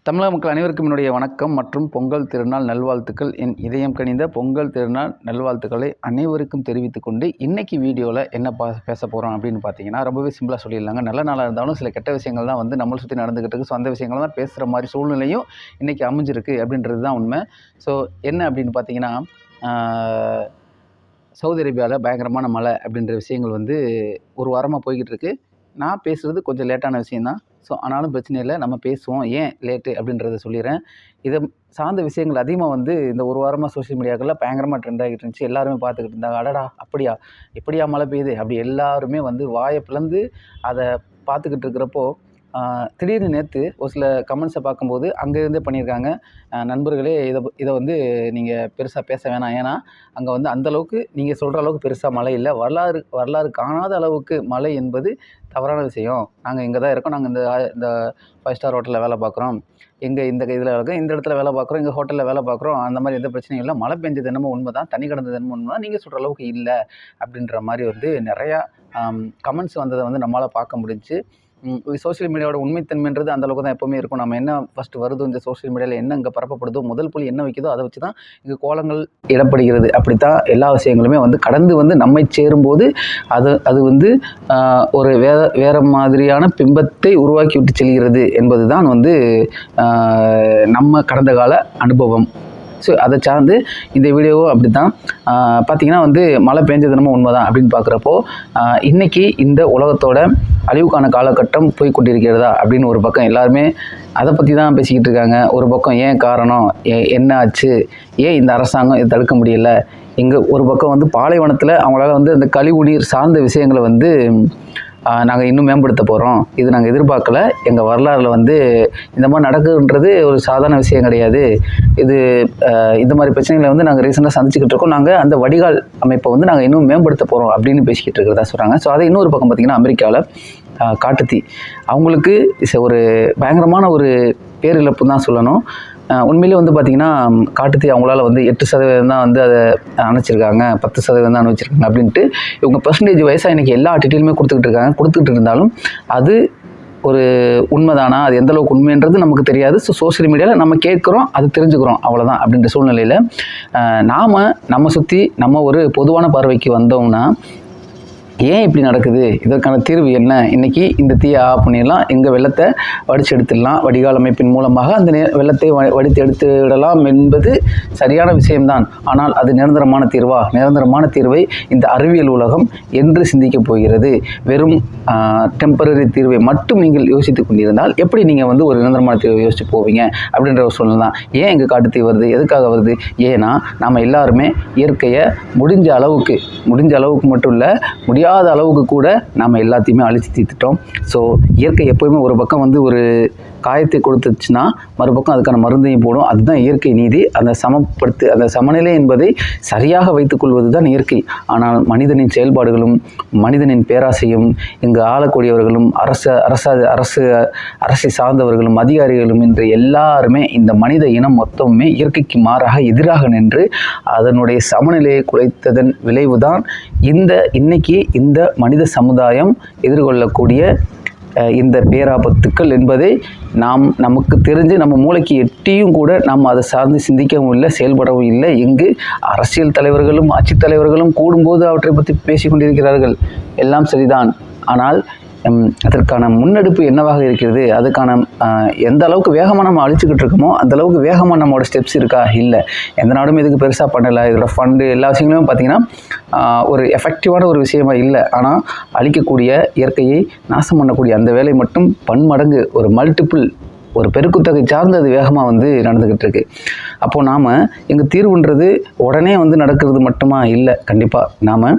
தமிழக மக்கள் அனைவருக்கும் என்னுடைய வணக்கம் மற்றும் பொங்கல் திருநாள் நல்வாழ்த்துக்கள். என் இதயம் கனிந்த பொங்கல் திருநாள் நல்வாழ்த்துக்களை அனைவருக்கும் தெரிவித்துக் கொண்டு இன்றைக்கி வீடியோவில் என்ன பேச போகிறோம் அப்படின்னு பார்த்தீங்கன்னா, ரொம்பவே சிம்பிளாக சொல்லிடலாங்க. நல்ல நாளாக இருந்தாலும் சில கெட்ட விஷயங்கள் தான் வந்து நம்மளை சுற்றி நடந்துக்கிட்டு இருக்குது. ஸோ அந்த விஷயங்கள் தான் பேசுகிற மாதிரி சூழ்நிலையும் இன்றைக்கி அமைஞ்சிருக்கு அப்படின்றது தான் உண்மை. ஸோ என்ன அப்படின்னு பார்த்தீங்கன்னா, சவுதி அரேபியாவில் பயங்கரமான மழை அப்படின்ற விஷயங்கள் வந்து ஒரு வாரமாக போய்கிட்டு இருக்கு. நான் பேசுகிறது கொஞ்சம் லேட்டான விஷயந்தான். ஸோ ஆனாலும் பிரச்சனை இல்லை, நம்ம பேசுவோம். ஏன் லேட்டு அப்படின்றத சொல்லிடுறேன். இதை சார்ந்த விஷயங்கள் அதிகமாக வந்து இந்த ஒரு வாரமாக சோஷியல் மீடியாக்களில் பயங்கரமாக ட்ரெண்ட் ஆகிட்டு இருந்துச்சு. எல்லாருமே பார்த்துக்கிட்டு இருந்தாங்க. அடடா அப்படியா, எப்படியா மழை பெய்யுது அப்படி எல்லாருமே வந்து வாயை பிளந்து அதை பார்த்துக்கிட்டு இருக்கிறப்போ, திடீர்னு நேற்று ஒரு சில கமெண்ட்ஸை பார்க்கும்போது அங்கேருந்தே பண்ணியிருக்காங்க, நண்பர்களே இதை வந்து நீங்கள் பெருசாக பேச வேணாம். ஏன்னா அங்கே வந்து அந்தளவுக்கு நீங்கள் சொல்கிற அளவுக்கு பெருசாக மழை இல்லை. வரலாறு காணாத அளவுக்கு மழை என்பது தவறான விஷயம். நாங்கள் இங்கே தான் இருக்கோம். நாங்கள் இந்த 5 ஸ்டார் ஹோட்டலில் வேலை பார்க்குறோம். இந்த இதில் இருக்கோம், இந்த இடத்துல வேலை பார்க்குறோம், எங்கள் ஹோட்டலில் வேலை பார்க்குறோம். அந்த மாதிரி எந்த பிரச்சனையும் இல்லை. மழை பெஞ்சது என்னமோ உண்மை தான், தண்ணி கிடந்தது என்னமோ உண்மை தான், நீங்கள் சொல்கிற அளவுக்கு இல்லை அப்படின்ற மாதிரி வந்து நிறையா கமெண்ட்ஸ் வந்ததை வந்து நம்மளால் பார்க்க முடிஞ்சுச்சு. சோஷியல் மீடியாவோட உண்மைத்தன்மைன்றது அந்தளவுக்கு தான் எப்போவுமே இருக்கும். நம்ம என்ன ஃபஸ்ட்டு வருதோ இந்த சோஷியல் மீடியாவில் என்ன இங்கே பரப்பப்படுதோ, முதல் புள்ளி என்ன வைக்குதோ அதை வச்சு தான் இங்கே கோலங்கள் இடப்படுகிறது. அப்படித்தான் எல்லா விஷயங்களுமே வந்து கடந்து வந்து நம்மை சேரும்போது அது வந்து ஒரு வேறு மாதிரியான பிம்பத்தை உருவாக்கி விட்டு செல்கிறது என்பது தான் வந்து நம்ம கடந்த கால அனுபவம். ஸோ அதை சார்ந்து இந்த வீடியோவும் அப்படி தான். பார்த்திங்கன்னா வந்து மழை பெஞ்சது நம்ம உண்மை தான் அப்படின்னு பார்க்குறப்போ, இன்றைக்கி இந்த உலகத்தோட அழிவுக்கான காலகட்டம் போய் கொண்டிருக்கிறதா அப்படின்னு ஒரு பக்கம் எல்லாருமே அதை பற்றி தான் பேசிக்கிட்டு இருக்காங்க. ஒரு பக்கம் ஏன் காரணம், என்ன ஆச்சு, ஏன் இந்த அரசாங்கம் இதை தடுக்க முடியல, ஒரு பக்கம் வந்து பாலைவனத்தில் அவங்களால வந்து அந்த கழிவுநீர் சார்ந்த விஷயங்களை வந்து நாங்கள் இன்னும் மேம்படுத்த போகிறோம், இது நாங்கள் எதிர்பார்க்கல, எங்கள் வரலாறில் வந்து இந்த மாதிரி நடக்குதுன்றது ஒரு சாதாரண விஷயம் கிடையாது, இது இந்த மாதிரி பிரச்சனைகளை வந்து நாங்கள் ரீசெண்டாக சந்திச்சுக்கிட்டு இருக்கோம், நாங்கள் அந்த வடிகால் அமைப்பை வந்து நாங்கள் இன்னும் மேம்படுத்த போகிறோம் அப்படின்னு பேசிக்கிட்டு இருக்கிறதா சொல்கிறாங்க. ஸோ அதை இன்னொரு பக்கம் பார்த்திங்கன்னா, அமெரிக்காவில் காட்டுத்தீ அவங்களுக்கு ஒரு பயங்கரமான ஒரு பேரிழப்பு தான் சொல்லணும். உண்மையிலே வந்து பார்த்திங்கன்னா, காட்டுத்தீ அவங்களால வந்து 8% தான் வந்து அதை அணைச்சிருக்காங்க, 10% தான் அனுபவிச்சிருக்காங்க அப்படின்ட்டு இவங்க பர்சன்டேஜ் வயசாக இன்றைக்கி எல்லா டீட்டெயிலுமே கொடுத்துக்கிட்டு இருந்தாலும் அது ஒரு உண்மைதானா, அது எந்தளவுக்கு உண்மைன்றது நமக்கு தெரியாது. ஸோ சோஷியல் மீடியாவில் நம்ம கேட்குறோம், அது தெரிஞ்சுக்கிறோம், அவ்வளோதான். அப்படின்ற சூழ்நிலையில் நம்ம சுற்றி நம்ம ஒரு பொதுவான பார்வைக்கு வந்தோம்னா, ஏன் இப்படி நடக்குது, இதற்கான தீர்வு என்ன, இன்றைக்கி இந்த தீயை ஆஃப் பண்ணிடலாம், எங்கள் வெள்ளத்தை வடித்து எடுத்துடலாம், வடிகால் அமைப்பின் மூலமாக அந்த வெள்ளத்தை வடித்து எடுத்துவிடலாம் என்பது சரியான விஷயம்தான். ஆனால் அது நிரந்தரமான தீர்வா? நிரந்தரமான தீர்வை இந்த அறிவியல் உலகம் என்று சிந்திக்கப் போகிறது. வெறும் டெம்பரரி தீர்வை மட்டும் நீங்கள் யோசித்து கொண்டிருந்தால் எப்படி நீங்கள் வந்து ஒரு நிரந்தரமான தீர்வை யோசித்து போவீங்க அப்படின்ற ஒரு சூழ்நிலை தான். ஏன் இங்கே காட்டுத்தீ வருது, எதுக்காக வருது? ஏன்னா நம்ம எல்லாருமே இயற்கையை முடிஞ்ச அளவுக்கு மட்டும் இல்லை, முடியாத அளவுக்கு கூட நாம் எல்லாத்தையுமே அழித்து தீர்த்துட்டோம். ஸோ இயற்கை எப்போயுமே ஒரு பக்கம் வந்து ஒரு காயத்தை கொடுத்துச்சுன்னா மறுபக்கம் அதுக்கான மருந்தையும் போடும். அதுதான் இயற்கை நீதி. அந்த சமநிலை என்பதை சரியாக வைத்துக்கொள்வது தான் இயற்கை. ஆனால் மனிதனின் செயல்பாடுகளும் மனிதனின் பேராசையும் இங்கு ஆளக்கூடியவர்களும் அரசை சார்ந்தவர்களும் அதிகாரிகளும் என்று எல்லாருமே இந்த மனித இனம் மொத்தமுமே இயற்கைக்கு மாறாக எதிராக நின்று அதனுடைய சமநிலையை குலைத்ததன் விளைவுதான் இன்னைக்கு இந்த மனித சமுதாயம் எதிர்கொள்ளக்கூடிய இந்த பேராபத்துக்கள் என்பதை நமக்கு தெரிஞ்சு நம்ம மூளைக்கு எட்டியும் கூட நாம் அதை சார்ந்து சிந்திக்கவும் இல்லை, செயல்படவும் இல்லை. இங்கு அரசியல் தலைவர்களும் ஆட்சித் தலைவர்களும் கூடும்போது அவற்றை பற்றி பேசி கொண்டிருக்கிறார்கள். எல்லாம் சரிதான். ஆனால் அதற்கான முன்னெடுப்பு என்னவாக இருக்கிறது, அதுக்கான எந்த அளவுக்கு வேகமாக நம்ம அழிச்சுக்கிட்டு இருக்கோமோ அந்த அளவுக்கு வேகமாக நம்மளோட ஸ்டெப்ஸ் இருக்கா? இல்லை. எந்த நாடும் இதுக்கு பெருசாக பண்ணலை. இதோட ஃபண்டு எல்லா விஷயங்களும் பார்த்திங்கன்னா ஒரு எஃபெக்டிவான ஒரு விஷயமா இல்லை. ஆனால் அழிக்கக்கூடிய இயற்கையை நாசம் பண்ணக்கூடிய அந்த வேலை மட்டும் பன்மடங்கு ஒரு மல்டிபிள் ஒரு பெருக்குத்தொகை சார்ந்து அது வேகமாக வந்து நடந்துக்கிட்டு இருக்கு. அப்போது நாம் எங்கள் தீர்வுன்றது உடனே வந்து நடக்கிறது மட்டுமா? இல்லை. கண்டிப்பாக நாம்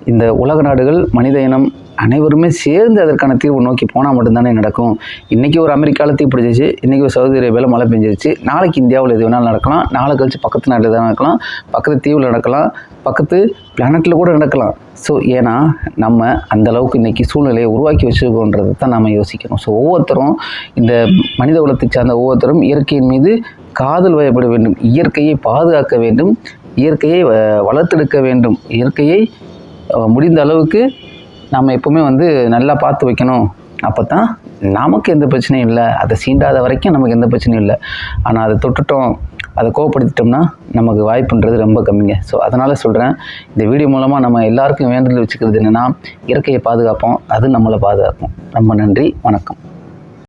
இந்த உலக நாடுகள் மனித இனம் அனைவருமே சேர்ந்து அதற்கான தீர்வு நோக்கி போனால் மட்டும்தானே நடக்கும். இன்றைக்கி ஒரு அமெரிக்காவில் தீ பிடிச்சிச்சு, இன்றைக்கி ஒரு சவுதி அரேபியாவில் மழை பெஞ்சிருச்சு, நாளைக்கு இந்தியாவில் எது வேணாலும் நடக்கலாம், நாளை கழிச்சு பக்கத்து நாட்டில் தான் நடக்கலாம், பக்கத்து தீவில் நடக்கலாம், பக்கத்து பிளானட்டில் கூட நடக்கலாம். ஸோ ஏன்னா நம்ம அந்தளவுக்கு இன்றைக்கி சூழ்நிலையை உருவாக்கி வச்சுருக்கோன்றது தான் நம்ம யோசிக்கணும். ஸோ ஒவ்வொருத்தரும் இந்த மனித குலத்தை சார்ந்த ஒவ்வொருத்தரும் இயற்கையின் மீது காதல் வயப்பட வேண்டும், இயற்கையை பாதுகாக்க வேண்டும், இயற்கையை வளர்த்தெடுக்க வேண்டும், இயற்கையை முடிந்த அளவுக்கு நாம் எப்போவுமே வந்து நல்லா பார்த்து வைக்கணும். அப்போ தான் நமக்கு எந்த பிரச்சனையும் இல்லை. அதை சீண்டாத வரைக்கும் நமக்கு எந்த பிரச்சனையும் இல்லை. ஆனால் அதை தொட்டுட்டோம், அதை கோவப்படுத்திட்டோம்னா நமக்கு வாய்ப்புன்றது ரொம்ப கம்மிங்க. ஸோ அதனால் சொல்கிறேன், இந்த வீடியோ மூலமாக நம்ம எல்லாருக்கும் வேண்டுதல் வச்சுக்கிறது என்னென்னா, இயற்கையை பாதுகாப்போம், அது நம்மளை பாதுகாக்கும். ரொம்ப நன்றி, வணக்கம்.